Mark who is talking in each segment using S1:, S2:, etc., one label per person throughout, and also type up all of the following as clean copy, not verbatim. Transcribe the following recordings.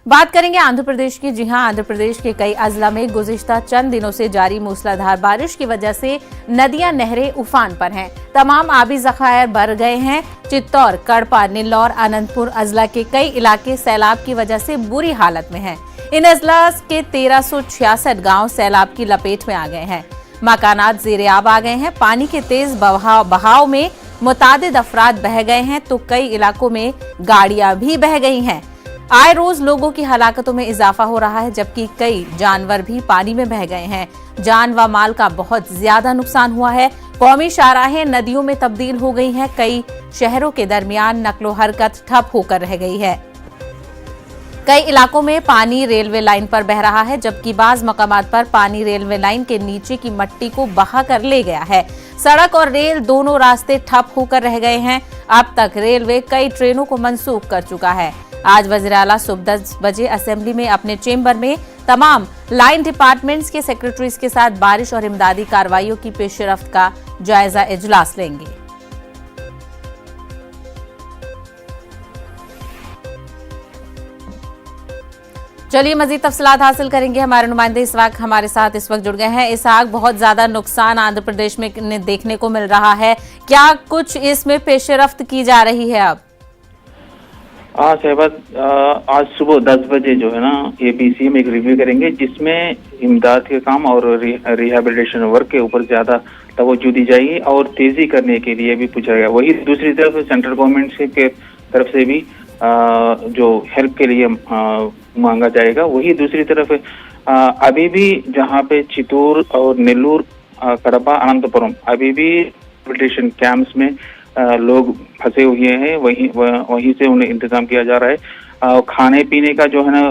S1: बात करेंगे आंध्र प्रदेश की। जी हां, आंध्र प्रदेश के कई अजला में गुज़िश्ता चंद दिनों से जारी मूसलाधार बारिश की वजह से नदियां नहरें उफान पर हैं। तमाम आबी ज़खायर भर गए हैं। चित्तौड़, कड़पा, निल्लौर, अनंतपुर अजला के कई इलाके सैलाब की वजह से बुरी हालत में हैं। इन अजला के 1366 गांव सैलाब की लपेट में आ गए हैं। मकानात ज़ेरे-आब आ गए हैं। पानी के तेज बहाव में मुतादिद अफराद बह गए हैं तो कई इलाकों में गाड़ियां भी बह गई हैं। आए रोज लोगों की हलाकतों में इजाफा हो रहा है, जबकि कई जानवर भी पानी में बह गए हैं। जान व माल का बहुत ज्यादा नुकसान हुआ है। कौमी शाहराहें नदियों में तब्दील हो गई हैं। कई शहरों के दरमियान नक्लो हरकत ठप होकर रह गई है। कई इलाकों में पानी रेलवे लाइन पर बह रहा है, जबकि बाज मकामात पर पानी रेलवे लाइन के नीचे की मिट्टी को बहा कर ले गया है। सड़क और रेल दोनों रास्ते ठप होकर रह गए हैं। अब तक रेलवे कई ट्रेनों को मंसूख कर चुका है। आज वज़ीर आला सुबह 10 बजे असेंबली में अपने चेंबर में तमाम लाइन डिपार्टमेंट्स के सेक्रेटरीज के साथ बारिश और इमदादी कार्रवाइयों की पेशरफ्त का जायजा इजलास लेंगे। चलिए मजीद तफसीलात हासिल करेंगे। हमारे नुमाइंदे हमारे साथ इस वक्त जुड़ गए हैं। इसहाक, बहुत ज्यादा नुकसान आंध्र प्रदेश में देखने को मिल रहा है, क्या कुछ इसमें पेशरफ्त की जा रही है अब?
S2: शहबाज, आज सुबह 10 बजे जो है ना एपीसी में एक रिव्यू करेंगे, जिसमें इमदाद के काम और रिहेबिलिटेशन वर्क के ऊपर ज्यादा तवज्जो दी जाएगी और तेजी करने के लिए भी पूछा गया। वही दूसरी तरफ सेंट्रल गवर्नमेंट के तरफ से भी जो हेल्प के लिए मांगा जाएगा। वही दूसरी तरफ अभी भी जहाँ पे चित्तौड़ और नेल्लूर, कड़पा, अनंतपुरम अभी भी रिहेबिलिटेशन कैंप्स में लोग फंसे हुए हैं। वहीं से उन्हें इंतजाम किया जा रहा है। खाने पीने का जो है ना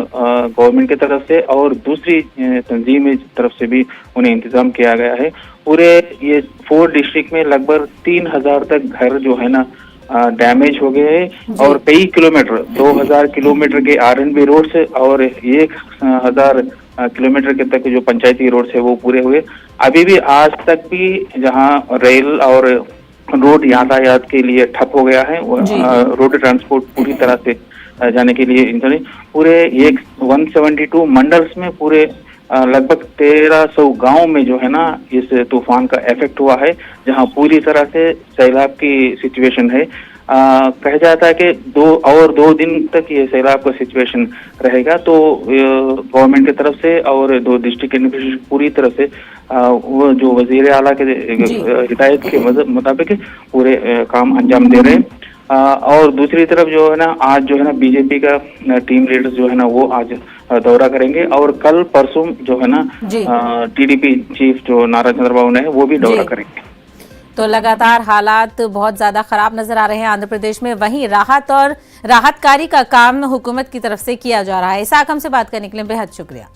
S2: गवर्नमेंट की तरफ से और दूसरी तंजीम की तरफ से भी उन्हें इंतजाम किया गया है। पूरे ये 4 डिस्ट्रिक्ट में लगभग 3000 तक घर जो है ना डैमेज हो गए हैं और कई किलोमीटर 2000 किलोमीटर के आरएनबी रोड से और 1000 किलोमीटर के तक जो पंचायती रोड है वो पूरे हुए। अभी भी आज तक भी जहाँ रेल और रोड यातायात के लिए ठप हो गया है, रोड ट्रांसपोर्ट पूरी तरह से जाने के लिए पूरे 172 मंडल्स में पूरे लगभग 1300 गांव में जो है ना इस तूफान का इफेक्ट हुआ है, जहां पूरी तरह से सैलाब की सिचुएशन है। कहा जाता है कि 2 दिन तक ये सैलाब का सिचुएशन रहेगा। तो गवर्नमेंट की तरफ से और 2 डिस्ट्रिक्ट एडमिनिस्ट्रेशन पूरी तरह से वो जो वजीर आला के हिदायत के मुताबिक पूरे काम अंजाम दे रहे हैं। और दूसरी तरफ जो है ना आज जो है ना बीजेपी का टीम लीडर्स जो है ना वो आज दौरा करेंगे और कल परसों जो है ना टीडीपी चीफ जो नारायण चंद्रबाबू ने वो भी दौरा करेंगे।
S1: तो लगातार हालात बहुत ज्यादा खराब नजर आ रहे हैं आंध्र प्रदेश में। वहीं राहत कार्य का काम हुकूमत की तरफ से किया जा रहा है। इसहाक, हमसे बात करने के लिए बेहद शुक्रिया।